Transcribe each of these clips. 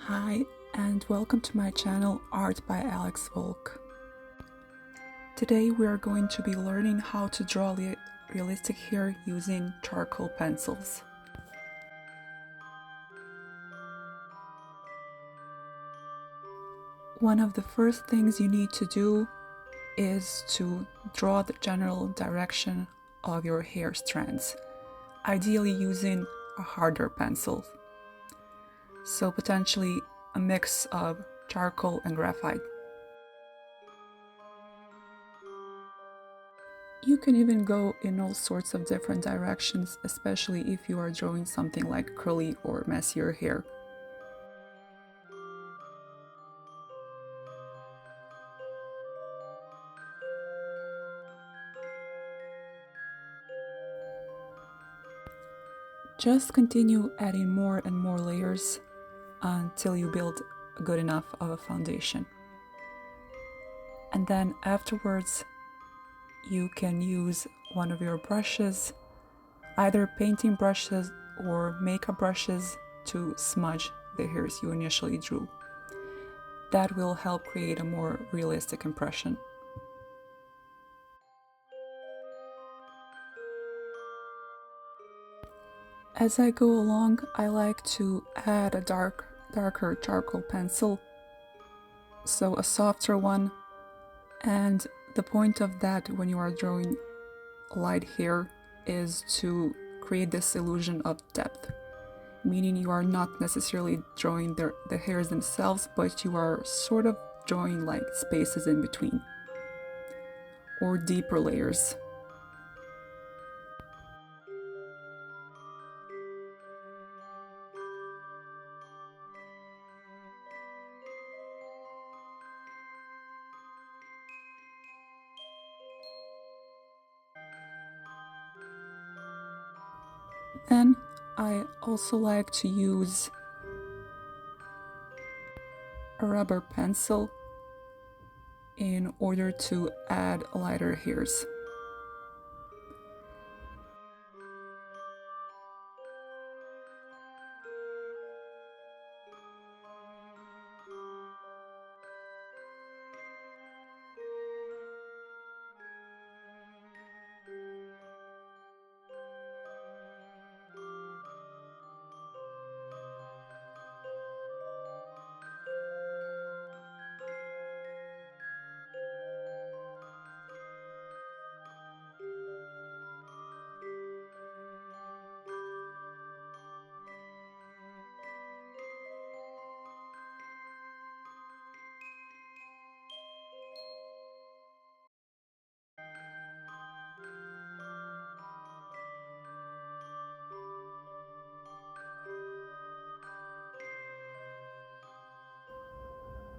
Hi, and welcome to my channel Art by Volk. Today we are going to be learning how to draw realistic hair using charcoal pencils. One of the first things you need to do is to draw the general direction of your hair strands, ideally using a harder pencil. So potentially a mix of charcoal and graphite. You can even go in all sorts of different directions, especially if you are drawing something like curly or messier hair. Just continue adding more and more layers until you build good enough of a foundation. And then afterwards, you can use one of your brushes, either painting brushes or makeup brushes, to smudge the hairs you initially drew. That will help create a more realistic impression. As I go along, I like to add a darker charcoal pencil, so a softer one, and the point of that when you are drawing light hair is to create this illusion of depth, meaning you are not necessarily drawing the hairs themselves, but you are sort of drawing like spaces in between, or deeper layers. Then I also like to use a rubber pencil in order to add lighter hairs.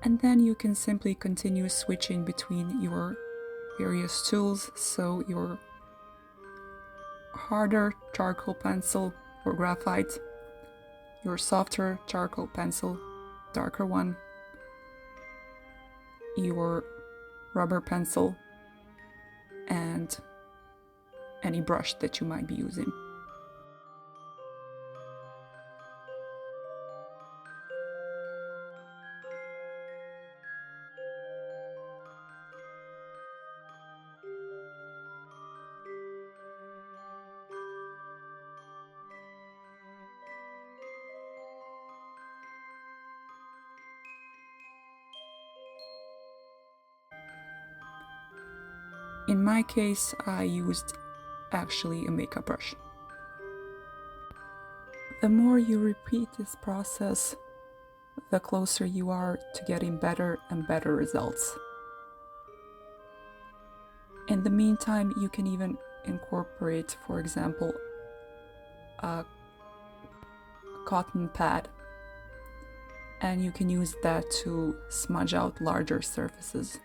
And then you can simply continue switching between your various tools, so your harder charcoal pencil or graphite, your softer charcoal pencil, darker one, your rubber pencil, and any brush that you might be using. In my case, I used actually a makeup brush. The more you repeat this process, the closer you are to getting better and better results. In the meantime, you can even incorporate, for example, a cotton pad, and you can use that to smudge out larger surfaces.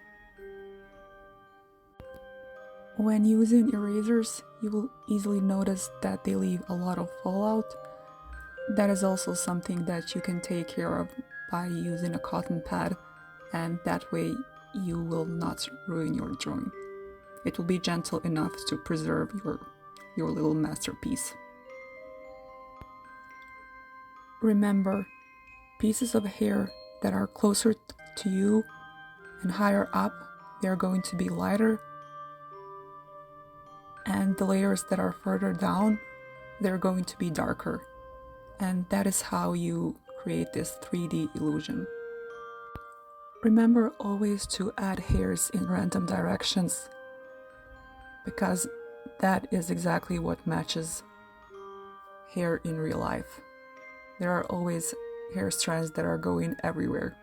When using erasers, you will easily notice that they leave a lot of fallout. That is also something that you can take care of by using a cotton pad, and that way you will not ruin your drawing. It will be gentle enough to preserve your little masterpiece. Remember, pieces of hair that are closer to you and higher up, they're going to be lighter, and the layers that are further down, they're going to be darker. And that is how you create this 3D illusion. Remember always to add hairs in random directions, because that is exactly what matches hair in real life. There are always hair strands that are going everywhere.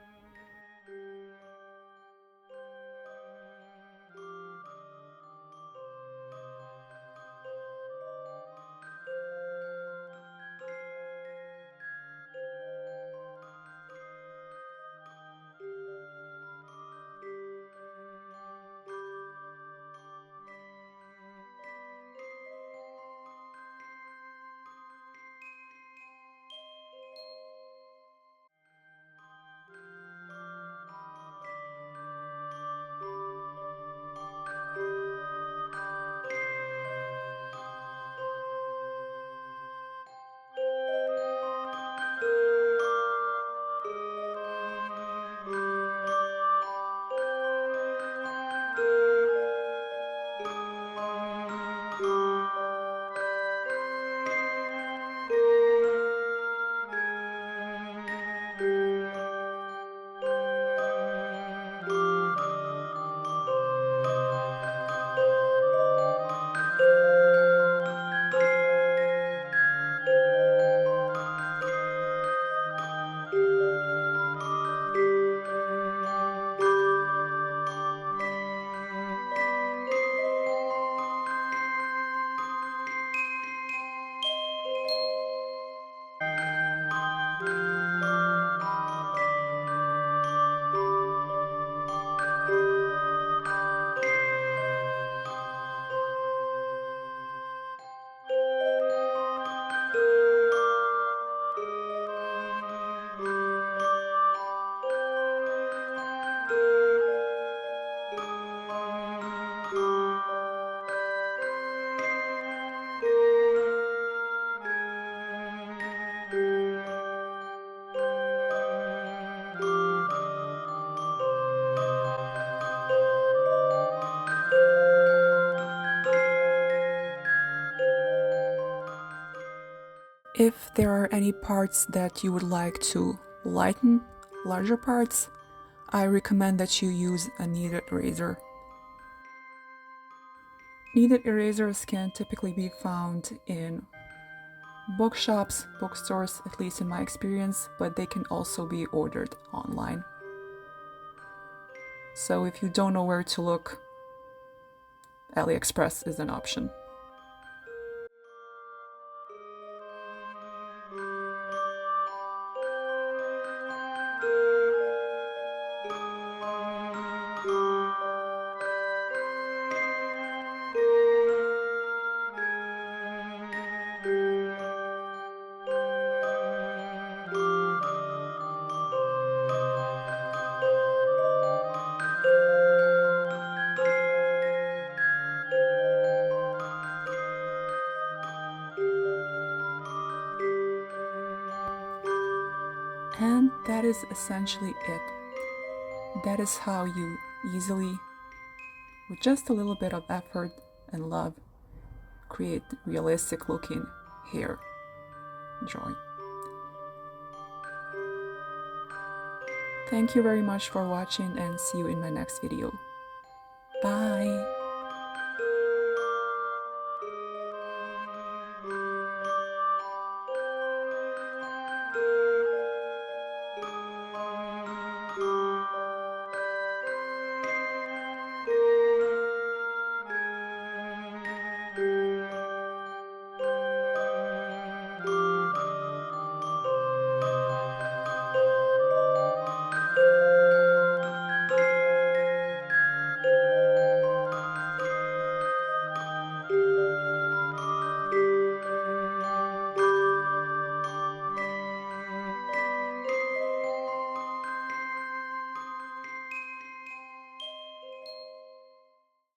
If there are any parts that you would like to lighten, larger parts, I recommend that you use a kneaded eraser. Kneaded erasers can typically be found in bookshops, bookstores, at least in my experience, but they can also be ordered online. So if you don't know where to look, AliExpress is an option. And that is essentially it. That is how you easily, with just a little bit of effort and love, create realistic looking hair drawing. Thank you very much for watching, and see you in my next video. Bye!